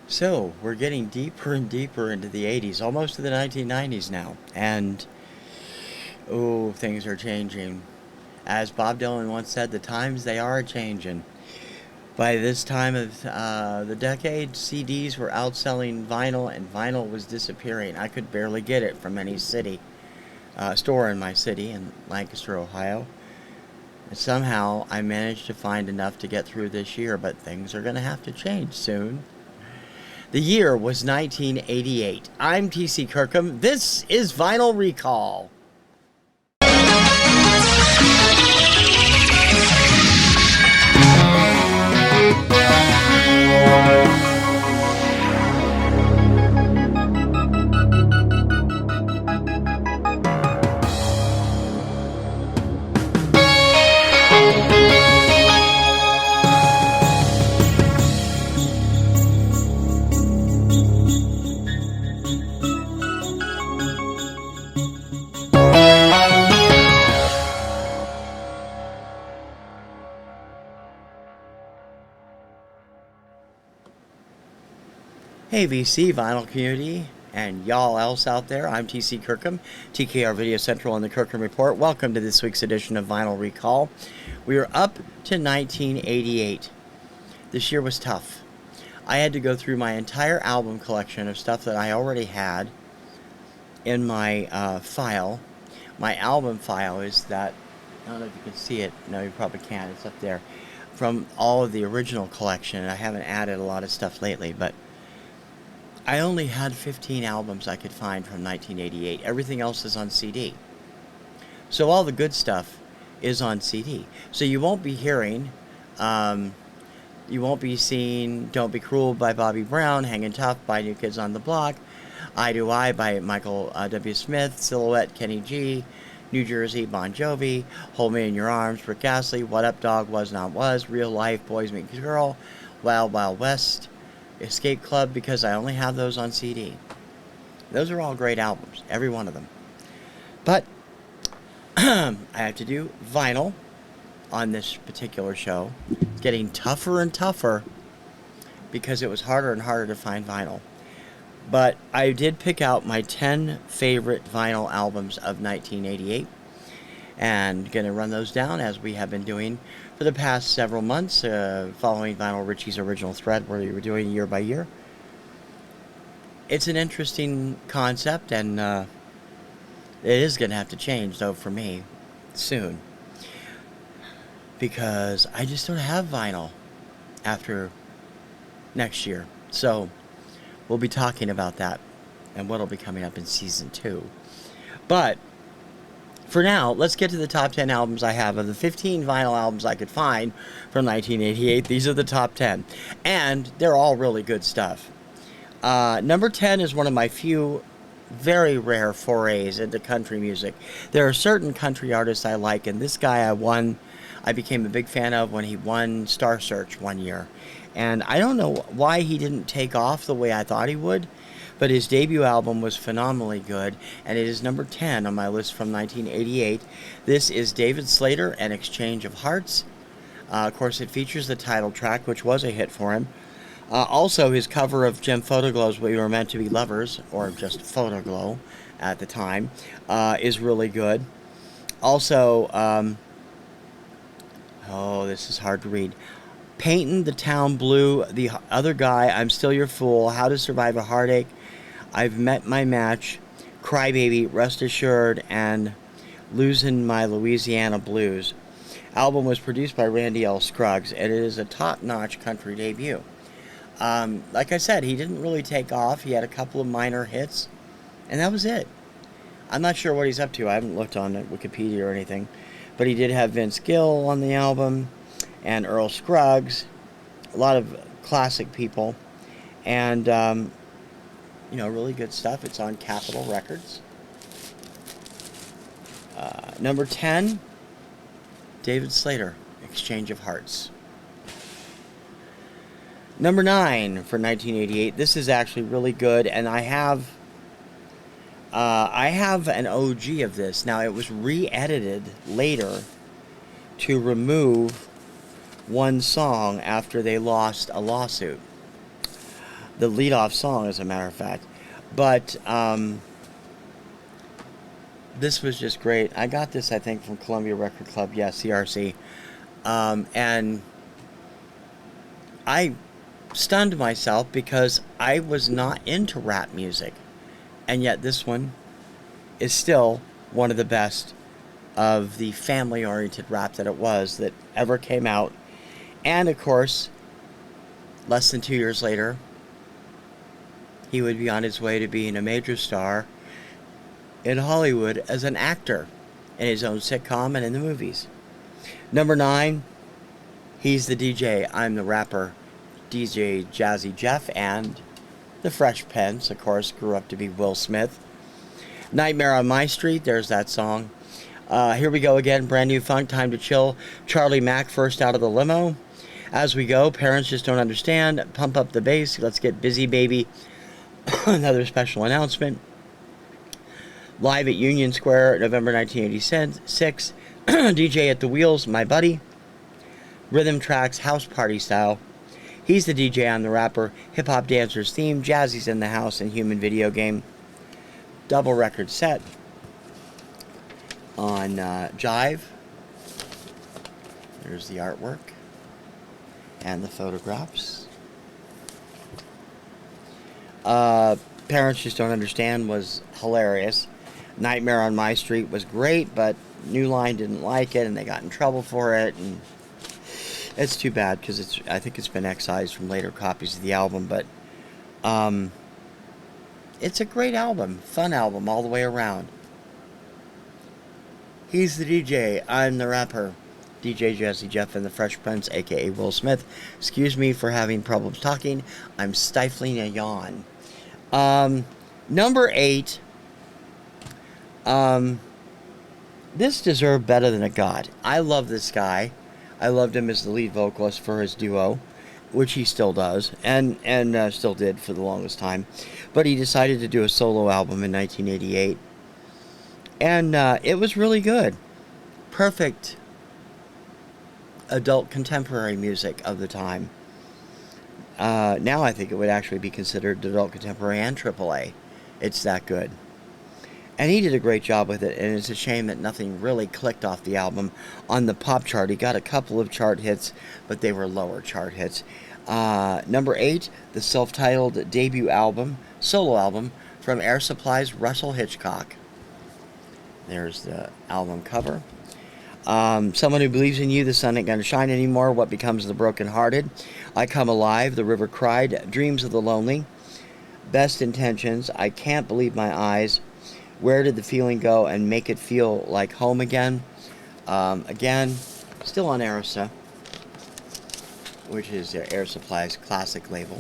So, we're getting deeper and deeper into the 80s, almost to the 1990s now. And, oh, things are changing. As Bob Dylan once said, the times they are changing. By this time of the decade, CDs were outselling vinyl, and vinyl was disappearing. I could barely get it from any store in my city, in Lancaster, Ohio. And somehow, I managed to find enough to get through this year, but things are going to have to change soon. The year was 1988. I'm TC Kirkham. This is Vinyl Recall. Hey VC, vinyl community, and y'all else out there. I'm TC Kirkham, TKR Video Central and the Kirkham Report. Welcome to this week's edition of Vinyl Recall. We are up to 1988. This year was tough. I had to go through my entire album collection of stuff that I already had in my file. My album file is that, I don't know if you can see it. No, you probably can't. It's up there. From all of the original collection. I haven't added a lot of stuff lately, but I only had 15 albums I could find from 1988. Everything else is on CD. So all the good stuff is on CD. So you won't be hearing, you won't be seeing Don't Be Cruel by Bobby Brown, Hangin' Tough by New Kids on the Block, Eye to Eye by Michael W. Smith, Silhouette, Kenny G, New Jersey, Bon Jovi, Hold Me in Your Arms, Rick Astley, What Up Dog, Was Not Was, Real Life, Boys Meet Girl, Wild Wild West, Escape Club, because I only have those on CD. Those are all great albums, every one of them. But I have to do vinyl on this particular show. It's getting tougher and tougher because it was harder and harder to find vinyl. But I did pick out my 10 favorite vinyl albums of 1988 and going to run those down as we have been doing for the past several months, following Vinyl Richie's original thread where we were doing year by year. It's an interesting concept, and it is going to have to change, though, for me soon, because I just don't have vinyl after next year. So we'll be talking about that and what will be coming up in season 2. But for now, let's get to the top 10 albums I have. Of the 15 vinyl albums I could find from 1988, these are the top 10. And they're all really good stuff. Number 10 is one of my few very rare forays into country music. There are certain country artists I like, and this guy I became a big fan of when he won Star Search one year. And I don't know why he didn't take off the way I thought he would, but his debut album was phenomenally good, and it is number 10 on my list from 1988. This is David Slater and Exchange of Hearts. Of course, it features the title track, which was a hit for him. Also, his cover of Jim Photoglow's We Were Meant to Be Lovers, or just Photoglow at the time, is really good. Also, this is hard to read. Paintin' the Town Blue, The Other Guy, I'm Still Your Fool, How to Survive a Heartache, I've Met My Match, Crybaby, Rest Assured, and Losing My Louisiana Blues. Album was produced by Randy L. Scruggs, and it is a top-notch country debut. Like I said, he didn't really take off. He had a couple of minor hits, and that was it. I'm not sure what he's up to. I haven't looked on Wikipedia or anything, but he did have Vince Gill on the album, and Earl Scruggs, a lot of classic people, and really good stuff. It's on Capitol Records. Number 10, David Slater, Exchange of Hearts. Number 9 for 1988. This is actually really good, and I have an OG of this. Now, it was re-edited later to remove one song after they lost a lawsuit. The lead-off song, as a matter of fact. But this was just great. I got this, I think, from Columbia Record Club. Yeah, CRC. And I stunned myself because I was not into rap music. And yet this one is still one of the best of the family-oriented rap that it was that ever came out. And, of course, less than 2 years later, he would be on his way to being a major star in Hollywood as an actor in his own sitcom and in the movies. Number 9, he's the DJ, I'm the rapper, DJ Jazzy Jeff, and the Fresh Prince, of course, grew up to be Will Smith. Nightmare on My Street, there's that song. Here we go again, brand new funk, time to chill. Charlie Mack, first out of the limo. As we go, parents just don't understand. Pump up the bass, let's get busy, baby. Another special announcement. Live at Union Square, November 1986. DJ at the Wheels, my buddy. Rhythm Tracks, house party style. He's the DJ, I'm the rapper. Hip Hop Dancers theme. Jazzy's in the house and Human Video Game. Double record set on Jive. There's the artwork and the photographs. Parents Just Don't Understand was hilarious. Nightmare on My Street was great, but New Line didn't like it and they got in trouble for it, and it's too bad because I think it's been excised from later copies of the album, but it's a great album, fun album all the way around. He's the DJ, I'm the rapper. DJ Jazzy Jeff and the Fresh Prince, aka Will Smith. Excuse me for having problems talking. I'm stifling a yawn. Number 8. This deserved better than it got. I love this guy. I loved him as the lead vocalist for his duo, which he still does, and still did for the longest time. But he decided to do a solo album in 1988. And it was really good. Perfect adult contemporary music of the time. Now I think it would actually be considered adult contemporary and AAA. It's that good. And he did a great job with it, and it's a shame that nothing really clicked off the album. On the pop chart, he got a couple of chart hits, but they were lower chart hits. Number 8, the self-titled debut album, solo album, from Air Supply's Russell Hitchcock. There's the album cover. Someone Who Believes in You, The Sun Ain't Gonna Shine Anymore, What Becomes of the Broken-Hearted, I Come Alive, The River Cried, Dreams of the Lonely, Best Intentions, I Can't Believe My Eyes, Where Did the Feeling Go, and Make It Feel Like Home Again. Again, still on Arista, which is Air Supply's classic label,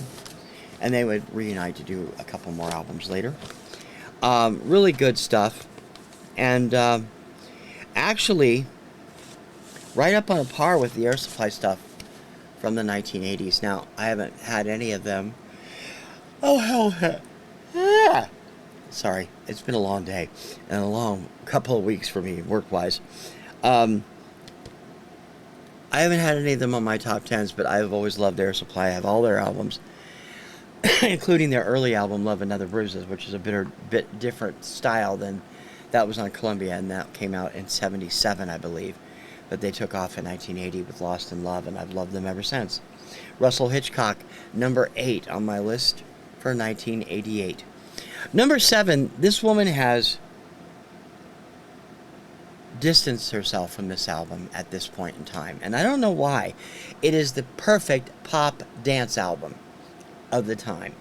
and they would reunite to do a couple more albums later. Really good stuff, and actually right up on a par with the Air Supply stuff from the 1980s. Now, I haven't had any of them. Oh, hell. Yeah. Sorry, it's been a long day and a long couple of weeks for me, work-wise. I haven't had any of them on my top 10s, but I've always loved Air Supply. I have all their albums, including their early album, Love and Other Bruises, which is a bit different style than that was on Columbia, and that came out in 77, I believe. But they took off in 1980 with Lost in Love, and I've loved them ever since. Russell Hitchcock, number 8 on my list for 1988. Number 7, this woman has distanced herself from this album at this point in time, and I don't know why. It is the perfect pop dance album of the time.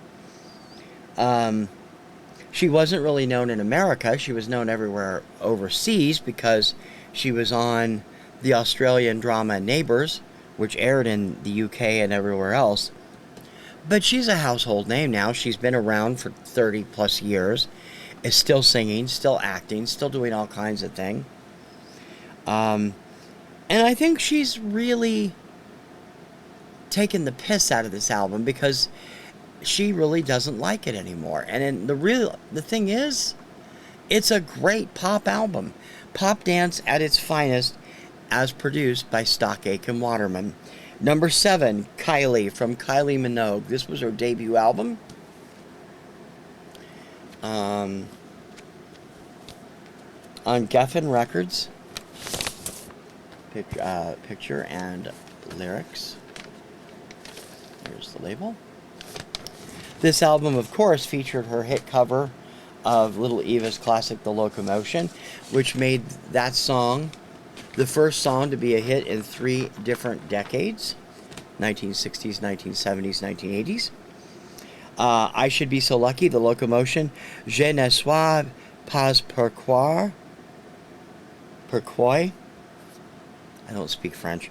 She wasn't really known in America. She was known everywhere overseas because she was on the Australian drama Neighbours, which aired in the UK and everywhere else. But she's a household name now. She's been around for 30 plus years, is still singing, still acting, still doing all kinds of things. And I think she's really taken the piss out of this album because she really doesn't like it anymore. And the thing is, it's a great pop album. Pop dance at its finest. as produced by Stock Aitken Waterman. Number 7, Kylie from Kylie Minogue. This was her debut album. On Geffen Records. Picture and lyrics. Here's the label. This album, of course, featured her hit cover of Little Eva's classic The Locomotion, which made that song the first song to be a hit in 3 different decades: 1960s, 1970s, 1980s. I Should Be So Lucky, The Locomotion, Je ne suis pas pourquoi. Pourquoi? I don't speak French.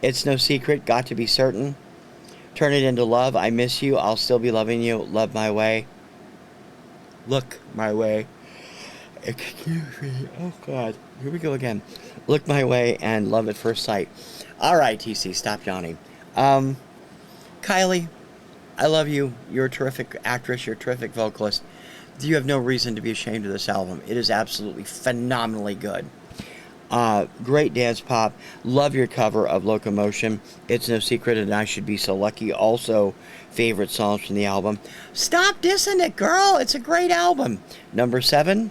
It's No Secret, Got to Be Certain. Turn It Into Love, I Miss You, I'll Still Be Loving You, Love My Way. Look My Way. Excuse me. Oh, God. Here we go again. Look My Way and Love at First Sight. All right, TC, stop yawning. Kylie, I love you. You're a terrific actress. You're a terrific vocalist. You have no reason to be ashamed of this album. It is absolutely phenomenally good. Great dance pop. Love your cover of Locomotion. It's No Secret and I Should Be So Lucky. Also favorite songs from the album. Stop dissing it, girl. It's a great album. Number 7.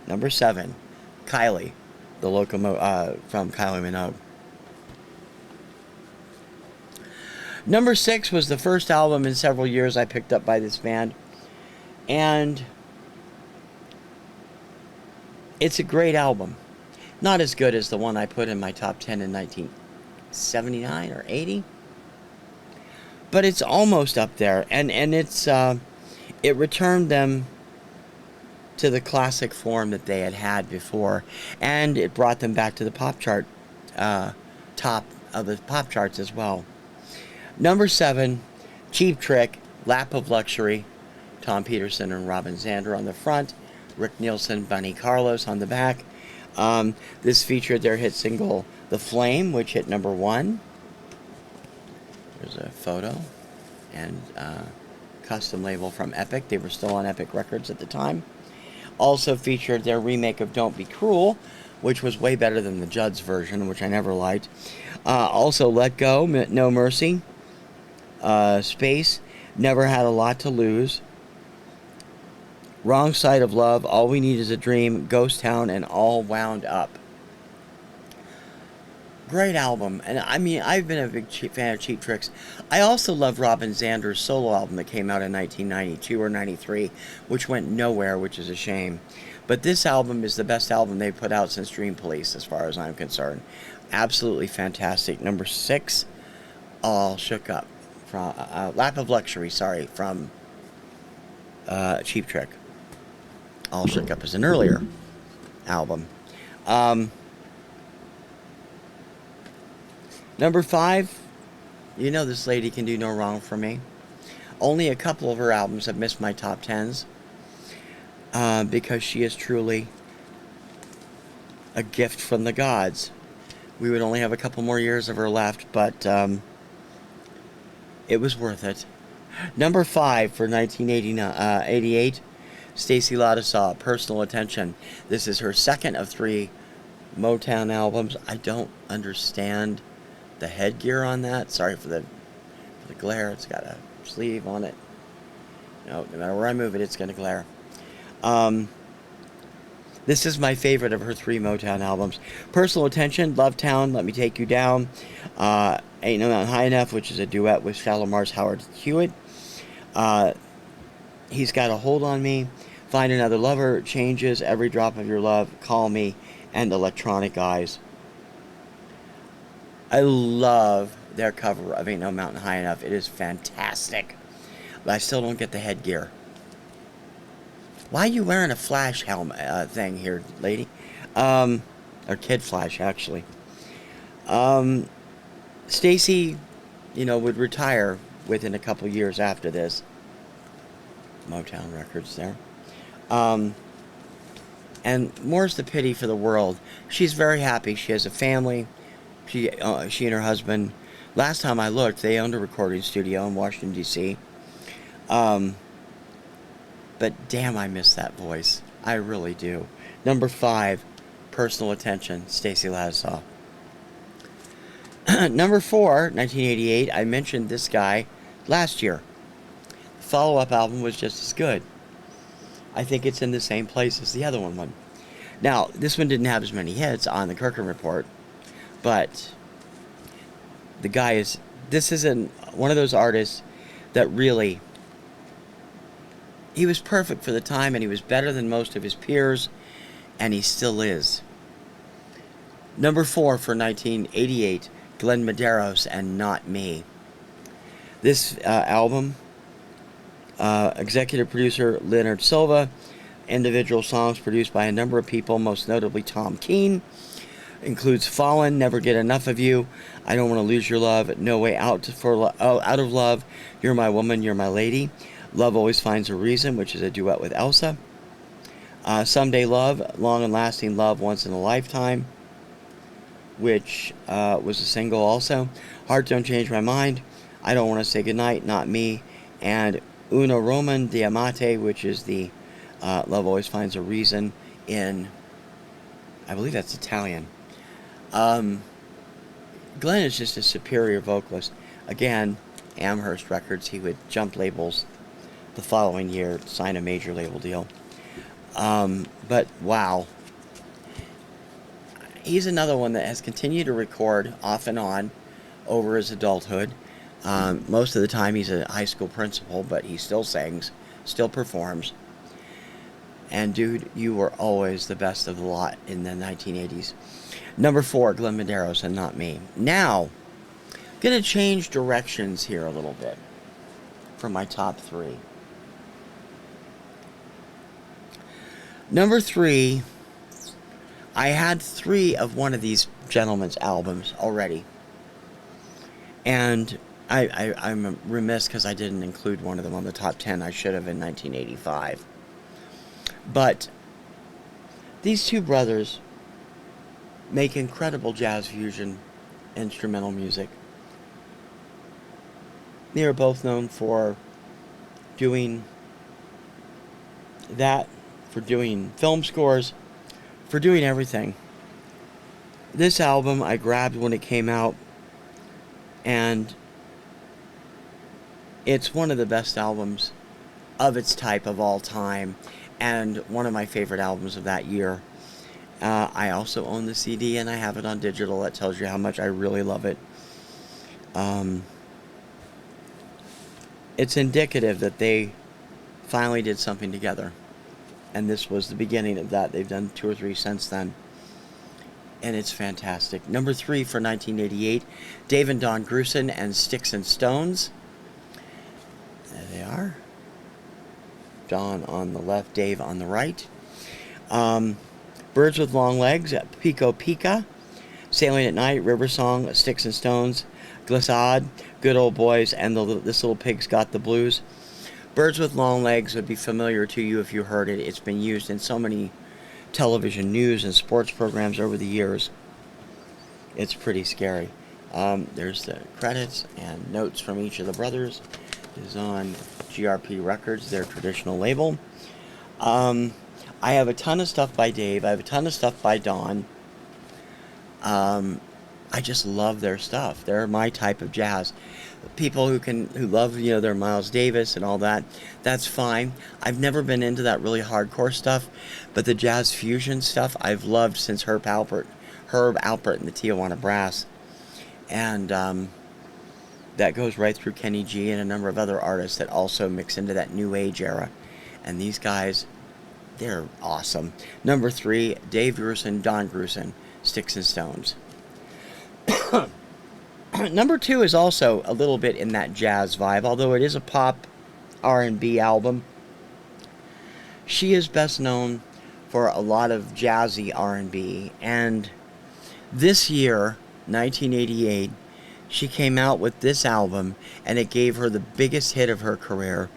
Kylie, the from Kylie Minogue. Number 6 was the first album in several years I picked up by this band. And it's a great album. Not as good as the one I put in my top 10 in 1979 or 80. But it's almost up there. And it's it returned them to the classic form that they had before. And it brought them back to the pop chart, top of the pop charts as well. Number 7, Cheap Trick, Lap of Luxury. Tom Peterson and Robin Zander on the front. Rick Nielsen, Bunny Carlos on the back. This featured their hit single, The Flame, which hit number 1. There's a photo and custom label from Epic. They were still on Epic Records at the time. Also featured their remake of Don't Be Cruel, which was way better than the Judds version, which I never liked. Also Let Go, No Mercy, Space, Never Had a Lot to Lose, Wrong Side of Love, All We Need Is a Dream, Ghost Town, and All Wound Up. Great album. And I mean, I've been a big fan of Cheap Tricks. I also love Robin Zander's solo album that came out in 1992 or 93, which went nowhere, which is a shame. But this album is the best album they've put out since Dream Police, as far as I'm concerned. Absolutely fantastic. Number 6, All Shook Up. From Lap of Luxury, from Cheap Trick. All Shook Up is an earlier album. Number 5, you know this lady can do no wrong for me. Only a couple of her albums have missed my top 10s because she is truly a gift from the gods. We would only have a couple more years of her left, but it was worth it. Number 5 for 1988, Stacey Lattisaw, Personal Attention. This is her second of 3 Motown albums. I don't understand the headgear on that. Sorry for the glare. It's got a sleeve on it. No matter where I move it, it's going to glare. This is my favorite of her 3 Motown albums. Personal Attention, Love Town, Let Me Take You Down, Ain't No Mountain High Enough, which is a duet with Shalomar's Howard Hewitt. He's Got a Hold on Me, Find Another Lover, Changes, Every Drop of Your Love, Call Me, and Electronic Eyes. I love their cover of Ain't No Mountain High Enough. It is fantastic. But I still don't get the headgear. Why are you wearing a Flash helmet thing here, lady? Or Kid Flash, actually. Stacey, would retire within a couple years after this. Motown Records there. And more's the pity for the world. She's very happy. She has a family. She and her husband, last time I looked, they owned a recording studio in Washington, D.C. But damn, I miss that voice. I really do. Number 5, personal attention, Stacey Ladislaw. Number 4, 1988, I mentioned this guy last year. The follow-up album was just as good. I think it's in the same place as the other one. Now, this one didn't have as many hits on the Kirkham Report, but the guy is, this is one of those artists that really, he was perfect for the time, and he was better than most of his peers, and he still is. Number 4 for 1988, Glenn Medeiros and Not Me. This album, executive producer Leonard Silva, individual songs produced by a number of people, most notably Tom Keane, includes Fallen, Never Get Enough of You, I Don't Want to Lose Your Love, No Way Out Out of Love, You're My Woman, You're My Lady, Love Always Finds a Reason, which is a duet with Elsa, Someday Love, Long and Lasting Love, Once in a Lifetime, which was a single also, Heart Don't Change My Mind, I Don't Want to Say Goodnight, Not Me, and Una Roman Diamante, which is the Love Always Finds a Reason in, I believe that's Italian. Glenn is just a superior vocalist. Again, Amherst Records, he would jump labels the following year, sign a major label deal. But wow. He's another one that has continued to record off and on over his adulthood. Most of the time he's a high school principal, but he still sings, still performs. And dude, you were always the best of the lot in the 1980s. Number 4, Glenn Medeiros and Not Me. Now, gonna change directions here a little bit for my top 3. Number 3, I had 3 of one of these gentlemen's albums already. And I'm remiss because I didn't include one of them on the top 10. I should have in 1985. But these two brothers make incredible jazz fusion instrumental music. They are both known for doing that, for doing film scores, for doing everything. This album I grabbed when it came out, and it's one of the best albums of its type of all time, and one of my favorite albums of that year. I also own the CD, and I have it on digital. That tells you how much I really love it. It's indicative that they finally did something together, and this was the beginning of that. They've done 2 or 3 since then, and it's fantastic. Number 3 for 1988, Dave and Don Grusin and Sticks and Stones. There they are. Don on the left, Dave on the right. Birds with Long Legs, Pico Pica, Sailing at Night, River Song, Sticks and Stones, Glissade, Good Old Boys, and This Little Pig's Got the Blues. Birds with Long Legs would be familiar to you if you heard it. It's been used in so many television news and sports programs over the years. It's pretty scary. There's the credits and notes from each of the brothers. It is on GRP Records, their traditional label. I have a ton of stuff by Dave. I have a ton of stuff by Don. I just love their stuff. They're my type of jazz. People who love, their Miles Davis and all that, that's fine. I've never been into that really hardcore stuff, but the jazz fusion stuff I've loved since Herb Alpert and the Tijuana Brass. And that goes right through Kenny G and a number of other artists that also mix into that new age era. And these guys, they're awesome. Number 3, Dave Grusin, Don Grusin, Sticks and Stones. Number 2 is also a little bit in that jazz vibe, although it is a pop R&B album. She is best known for a lot of jazzy R&B, and this year, 1988, she came out with this album, and it gave her the biggest hit of her career.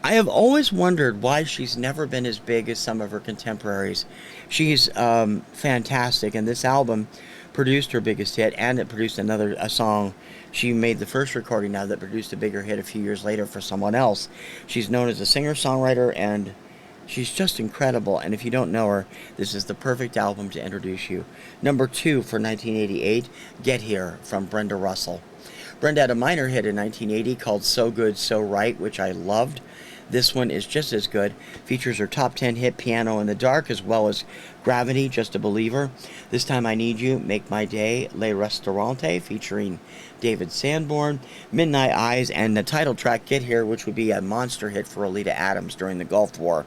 I have always wondered why she's never been as big as some of her contemporaries. She's fantastic, and this album produced her biggest hit, and it produced a song she made the first recording of that produced a bigger hit a few years later for someone else. She's known as a singer-songwriter and She's just incredible, and if you don't know her, this is the perfect album to introduce you. Number 2 for 1988, Get Here from Brenda Russell. Brenda had a minor hit in 1980 called So Good, So Right, which I loved. This one is just as good. Features her top 10 hit Piano in the Dark, as well as Gravity, Just a Believer. This Time I Need You, Make My Day, Le Restaurante, featuring David Sanborn, Midnight Eyes, and the title track, Get Here, which would be a monster hit for Alita Adams during the Gulf War.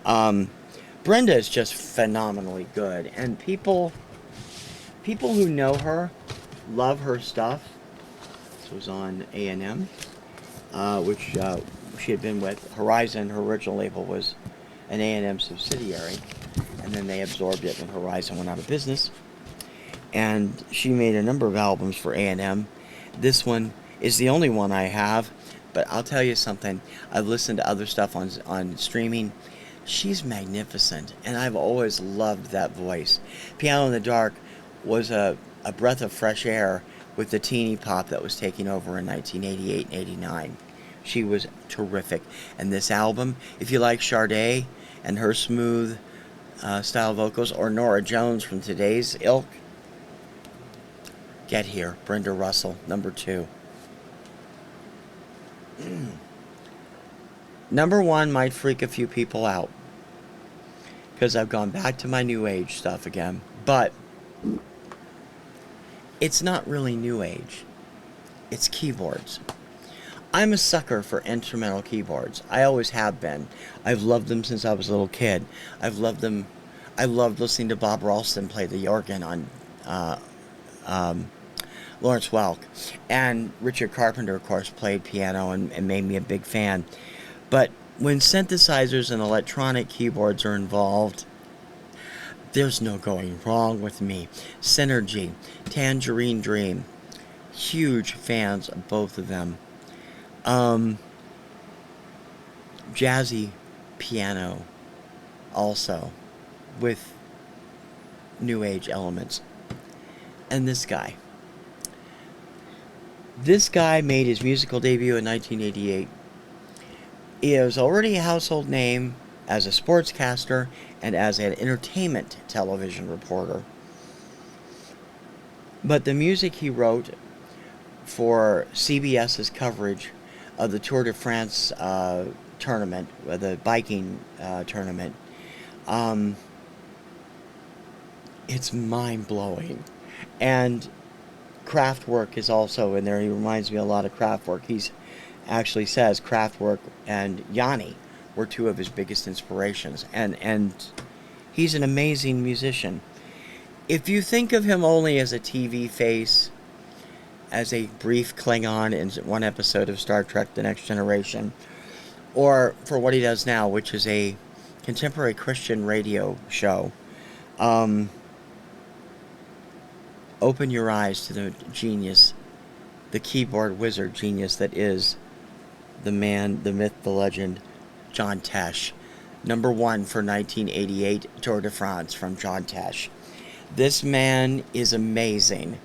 Brenda is just phenomenally good, and people who know her love her stuff. This was on A&M, which she had been with. Horizon, her original label, was an A&M subsidiary, and then they absorbed it when Horizon went out of business. And she made a number of albums for A&M. This one is the only one I have, but I'll tell you something. I've listened to other stuff on streaming. She's magnificent, and I've always loved that voice. Piano in the Dark was a breath of fresh air with the teeny pop that was taking over in 1988 and 89. She was terrific. And this album, if you like Sade and her smooth style vocals, or Nora Jones from today's ilk, Get Here, Brenda Russell, number 2. Number 1 might freak a few people out, because I've gone back to my New Age stuff again. But it's not really New Age. It's keyboards. I'm a sucker for instrumental keyboards. I always have been. I've loved them since I was a little kid. I've loved them. I loved listening to Bob Ralston play the organ on Lawrence Welk. And Richard Carpenter, of course, played piano and made me a big fan. But when synthesizers and electronic keyboards are involved, there's no going wrong with me. Synergy, Tangerine Dream, huge fans of both of them. Jazzy piano also, with New Age elements. And this guy made his musical debut in 1988. He was already a household name as a sportscaster and as an entertainment television reporter. But the music he wrote for CBS's coverage of the Tour de France tournament, the biking tournament, it's mind-blowing. And Kraftwerk is also in there. He reminds me a lot of Kraftwerk. He's actually says Kraftwerk and Yanni were 2 of his biggest inspirations. And he's an amazing musician. If you think of him only as a TV face, as a brief Klingon in one episode of Star Trek The Next Generation, or for what he does now, which is a contemporary Christian radio show, open your eyes to the genius, the keyboard wizard genius that is the man, the myth, the legend, John Tesh. Number 1 for 1988 Tour de France from John Tesh. This man is amazing.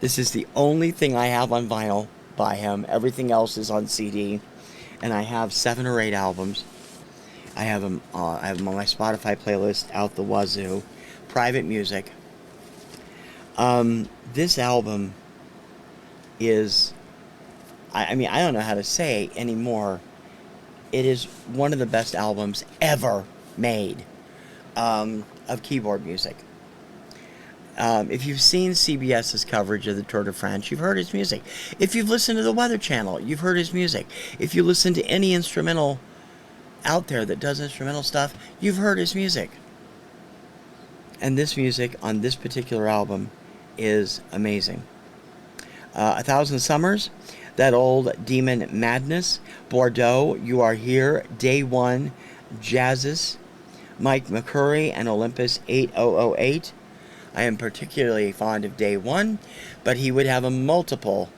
This is the only thing I have on vinyl by him. Everything else is on CD. And I have 7 or 8 albums. I have them on my Spotify playlist out the wazoo. Private music. This album is, I mean, I don't know how to say anymore. It is one of the best albums ever made of keyboard music. If you've seen CBS's coverage of the Tour de France, you've heard his music. If you've listened to the Weather Channel, you've heard his music. If you listen to any instrumental out there that does instrumental stuff, you've heard his music. And this music on this particular album is amazing. 1,000 Summers, That Old Demon Madness, Bordeaux, You Are Here, Day One, Jazzes, Mike McCurry, and Olympus 8008. I am particularly fond of Day One, but he would have a multiple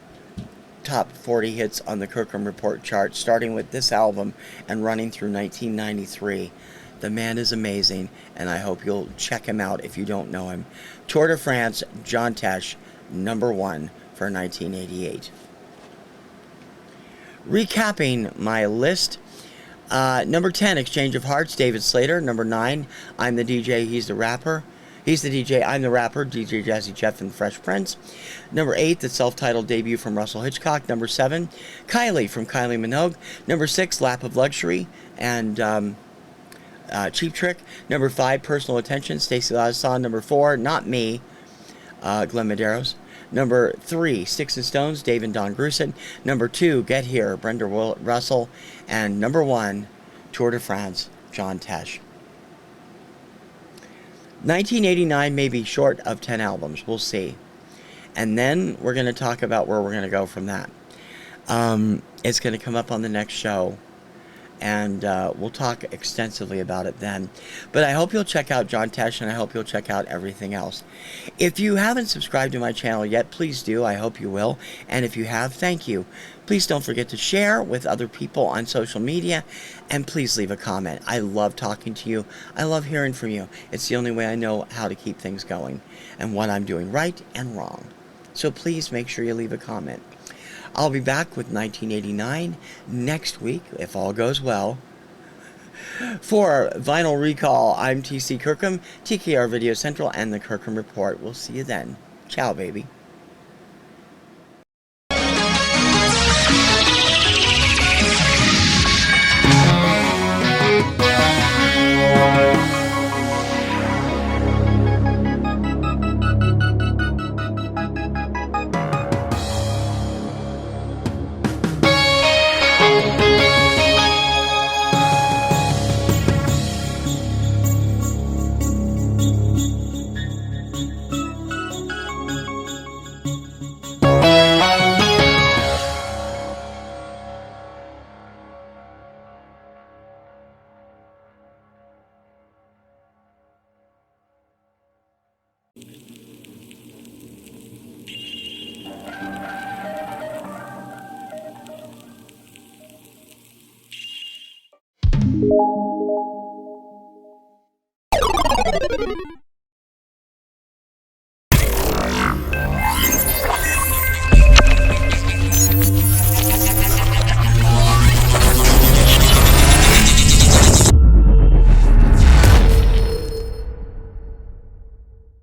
top 40 hits on the Kirkham Report chart, starting with this album and running through 1993. The man is amazing, and I hope you'll check him out if you don't know him. Tour de France, John Tesh, number 1 for 1988. Recapping my list, Number 10, Exchange of Hearts, David Slater. Number 9, I'm the DJ, he's the rapper. He's the DJ, I'm the rapper, DJ Jazzy Jeff and the Fresh Prince. Number 8, the self-titled debut from Russell Hitchcock. Number 7, Kylie from Kylie Minogue. Number 6, Lap of Luxury and Cheap Trick. Number 5, Personal Attention, Stacey Lasson. Number 4, Not Me, Glenn Medeiros. Number 3, Sticks and Stones, Dave and Don Grusin. Number 2, Get Here, Brenda Russell. And number 1, Tour de France, John Tesh. 1989 may be short of 10 albums. We'll see. And then we're going to talk about where we're going to go from that. It's going to come up on the next show. And we'll talk extensively about it then. But I hope you'll check out John Tesh, and I hope you'll check out everything else. If you haven't subscribed to my channel yet, please do. I hope you will. And if you have, thank you. Please don't forget to share with other people on social media. And please leave a comment. I love talking to you. I love hearing from you. It's the only way I know how to keep things going and what I'm doing right and wrong. So please make sure you leave a comment. I'll be back with 1989 next week, if all goes well. For Vinyl Recall, I'm TC Kirkham, TKR Video Central, and the Kirkham Report. We'll see you then. Ciao, baby.